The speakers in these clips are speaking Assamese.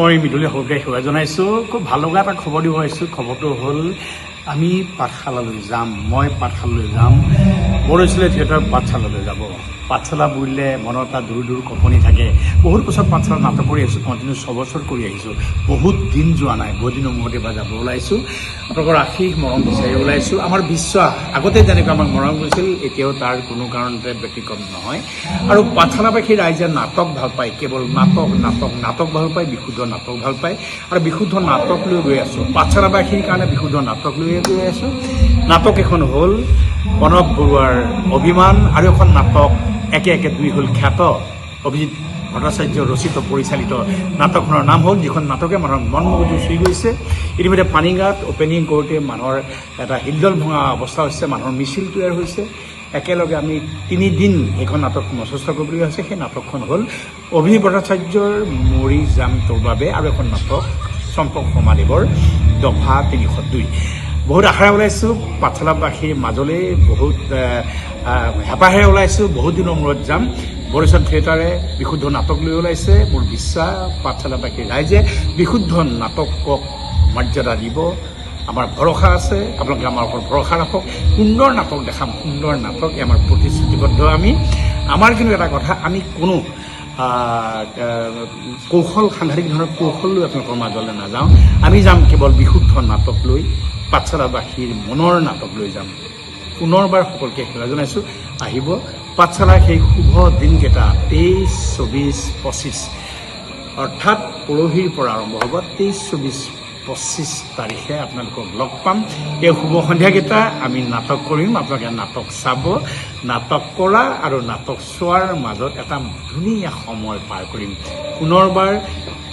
মই মৃদুলী সৰুকে সেৱা জনাইছোঁ। খুব ভাল লগা এটা খবৰ দিব আহিছোঁ। খবৰটো হ'ল আমি পাঠশালালৈ যাম। মই পাঠশালালৈ যাম। বৰৈছিলে থিয়েটাৰ পাঠশালালৈ যাব। পাঠশালা বুলিলে মনত এটা দূৰ দূৰ কঁপনি থাকে। বহুত বছৰ পাঠশালা নাটক কৰি আহিছোঁ, কণ্টিনিউ 6 বছৰ কৰি আহিছোঁ। বহুত দিন যোৱা নাই, বহুত দিনৰ মূৰতে এবাৰ যাব ওলাইছোঁ। আপোনালোকৰ আশীষ মৰম বিচাৰি ওলাইছোঁ। আমাৰ বিশ্বাস আগতে যেনেকৈ আমাক মৰম কৰিছিল, এতিয়াও তাৰ কোনো কাৰণতে ব্যতিক্ৰম নহয়। আৰু পাঠশালাবাসী ৰাইজে নাটক ভাল পায়, কেৱল নাটক ভাল পায়, বিশুদ্ধ নাটক ভাল পায়। আৰু বিশুদ্ধ নাটক লৈ গৈ আছোঁ। পাঠশালাবাসীৰ কাৰণে বিশুদ্ধ নাটক লৈ গৈ আছোঁ। নাটক এখন হ'ল প্ৰণৱ বৰুৱাৰ অভিমান, আৰু এখন নাটক একে একে দুই হ'ল খ্যাত অভিজিৎ ভট্টাচাৰ্য ৰচিত পৰিচালিত নাটকখনৰ নাম হ'ল, যিখন নাটকে মানুহৰ মন মগজু চুই গৈছে। ইতিমধ্যে পানীগাঁৱত অপেনিং কৰোঁতে মানুহৰ এটা হিলদল ভঙা অৱস্থা হৈছে, মানুহৰ মিছিল তৈয়াৰ হৈছে। একেলগে আমি 3 দিন এইখন নাটক মঞ্চস্থ কৰিবলগীয়া হৈছে। সেই নাটকখন হ'ল অভিজিৎ ভট্টাচাৰ্যৰ মৰি যাম তোৰ বাবে, আৰু এখন নাটক চম্পক শৰ্মাদেৱৰ দফা 302। বহুত আশাৰে ওলাইছোঁ, পাঠশালাবাসীৰ মাজলৈ বহুত হেঁপাহেৰে ওলাইছোঁ। বহুত দিনৰ মূৰত যাম। বৰৈচন থিয়েটাৰে বিশুদ্ধ নাটক লৈ ওলাইছে। মোৰ বিশ্বাস পাঠশালাবাসীৰ ৰাইজে বিশুদ্ধ নাটকক মৰ্যাদা দিব। আমাৰ ভৰসা আছে, আপোনালোকে আমাৰ ওপৰত ভৰসা ৰাখক। সুন্দৰ নাটক দেখাম, সুন্দৰ নাটক আমাৰ প্ৰতিশ্ৰুতিবদ্ধ আমি। আমাৰ কিন্তু এটা কথা, আমি কোনো সাংঘাতিক ধৰণৰ কৌশল লৈ আপোনালোকৰ মাজলৈ নাযাওঁ। আমি যাম কেৱল বিশুদ্ধ নাটক লৈ, পাঠশালাবাসীৰ মনৰ নাটক লৈ যাম। পুনৰবাৰ সকলোকে সেৱা জনাইছোঁ। আহিব পাঠশালাৰ সেই শুভ দিনকেইটা 23, 24, 25, অৰ্থাৎ পৰহিৰ পৰা আৰম্ভ হ'ব। 23, 24, 25 তাৰিখে আপোনালোকক লগ পাম। এই শুভ সন্ধিয়াকেইটা আমি নাটক কৰিম। আপোনালোকে নাটক চাব। নাটক কৰা আৰু নাটক চোৱাৰ মাজত এটা ধুনীয়া সময় পাৰ কৰিম। পুনৰবাৰ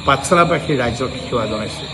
পাঠশালাবাসীৰ ৰাইজক সেৱা জনাইছোঁ।